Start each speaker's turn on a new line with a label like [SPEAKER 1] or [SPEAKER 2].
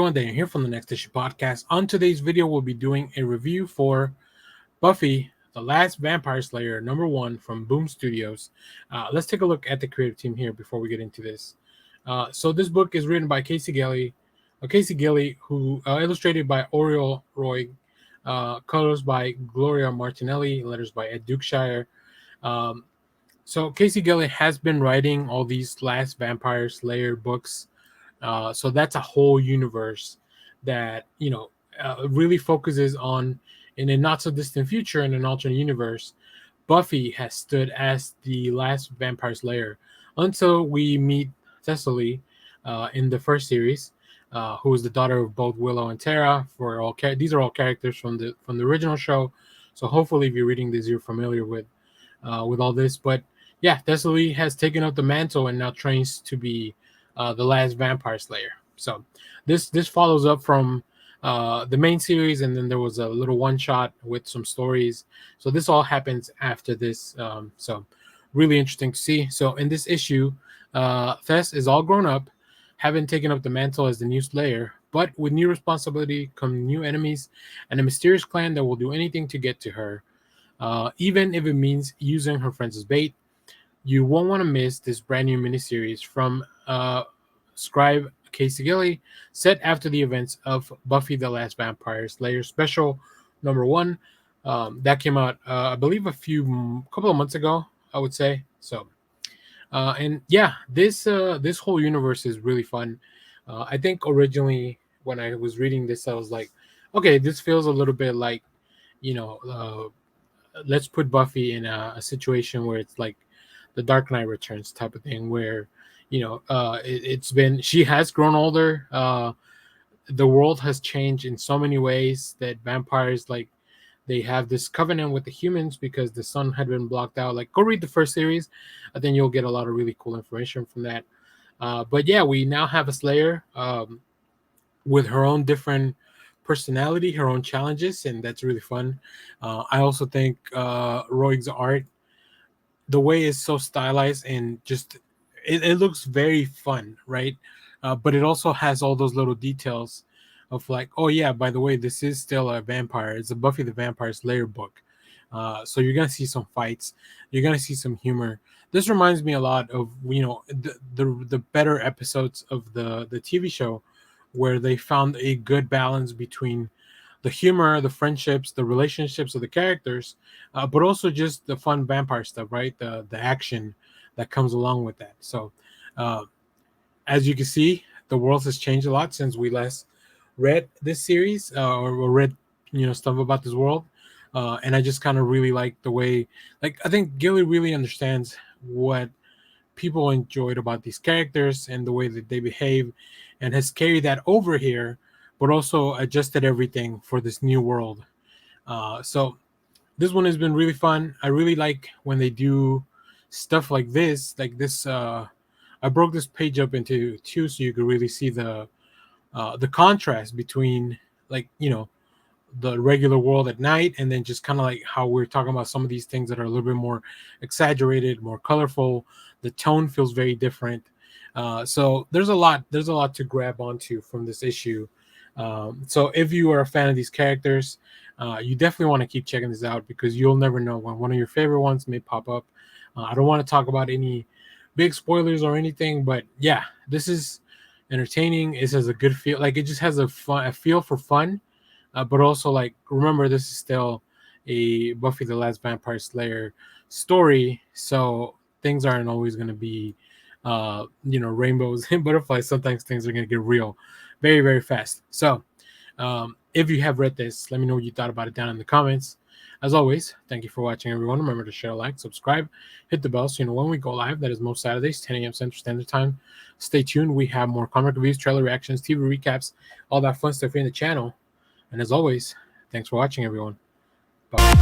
[SPEAKER 1] everyone, Daniel here from the Next Issue Podcast. On today's video, we'll be doing a review for Buffy, The Last Vampire Slayer, #1 from Boom Studios. Let's take a look at the creative team here before we get into this. So this book is written by Casey Gilly, who illustrated by Oriol, Roig, colors by Gloria Martinelli, letters by Ed Dukeshire. So Casey Gilly has been writing all these Last Vampire Slayer books. So that's a whole universe that, really focuses on, in a not so distant future, in an alternate universe, Buffy has stood as the last vampire slayer until we meet Cecily in the first series, who is the daughter of both Willow and Tara. These are all characters from the original show. So hopefully, if you're reading this, you're familiar with all this. But yeah, Cecily has taken up the mantle and now trains to be the last vampire slayer. So this follows up from the main series, and then there was a little one shot with some stories. So this all happens after this. So really interesting to see. So in this issue, Fess is all grown up, having taken up the mantle as the new slayer, but with new responsibility come new enemies and a mysterious clan that will do anything to get to her, even if it means using her friends as bait. You won't want to miss this brand new miniseries from scribe Casey Gilly, set after the events of Buffy the Last Vampire Slayer Special #1. That came out, I believe, couple of months ago, I would say. So, and yeah, this whole universe is really fun. I think originally when I was reading this, I was like, okay, this feels a little bit like, let's put Buffy in a situation where it's like the Dark Knight Returns type of thing, where she has grown older. The world has changed in so many ways that vampires, like, they have this covenant with the humans because the sun had been blocked out. Like, go read the first series, and then you'll get a lot of really cool information from that. But yeah, we now have a Slayer with her own different personality, her own challenges, and that's really fun. I also think Roig's art, the way it's so stylized and just it looks very fun, right? But it also has all those little details of like, oh yeah, by the way, this is still a vampire. It's a Buffy the Vampire Slayer book. So you're gonna see some fights, you're gonna see some humor. This reminds me a lot of the better episodes of the TV show, where they found a good balance between the humor, the friendships, the relationships of the characters, but also just the fun vampire stuff, right? The action that comes along with that. So, as you can see, the world has changed a lot since we last read this series or read, stuff about this world. And I just kind of really like the way, like, I think Gilly really understands what people enjoyed about these characters and the way that they behave, and has carried that over here, but also adjusted everything for this new world. So this one has been really fun. I really like when they do stuff like this. I broke this page up into two so you could really see the contrast between, like, the regular world at night, and then just kind of like how we're talking about some of these things that are a little bit more exaggerated, more colorful. The tone feels very different. So there's a lot to grab onto from this issue. So if you are a fan of these characters, you definitely want to keep checking this out, because you'll never know when one of your favorite ones may pop up. I don't want to talk about any big spoilers or anything, but yeah, this is entertaining. It has a good feel. Like, it just has a feel for fun, but also, like, remember, this is still a Buffy the Last Vampire Slayer story, so things aren't always going to be rainbows and butterflies. Sometimes things are going to get real very, very fast. So if you have read this, let me know what you thought about it down in the comments. As always, thank you for watching, everyone. Remember to share, like, subscribe, hit the bell so you know when we go live. That is most Saturdays, 10 a.m. Central Standard Time. Stay tuned. We have more comic reviews, trailer reactions, TV recaps, all that fun stuff here in the channel. And as always, thanks for watching, everyone. Bye.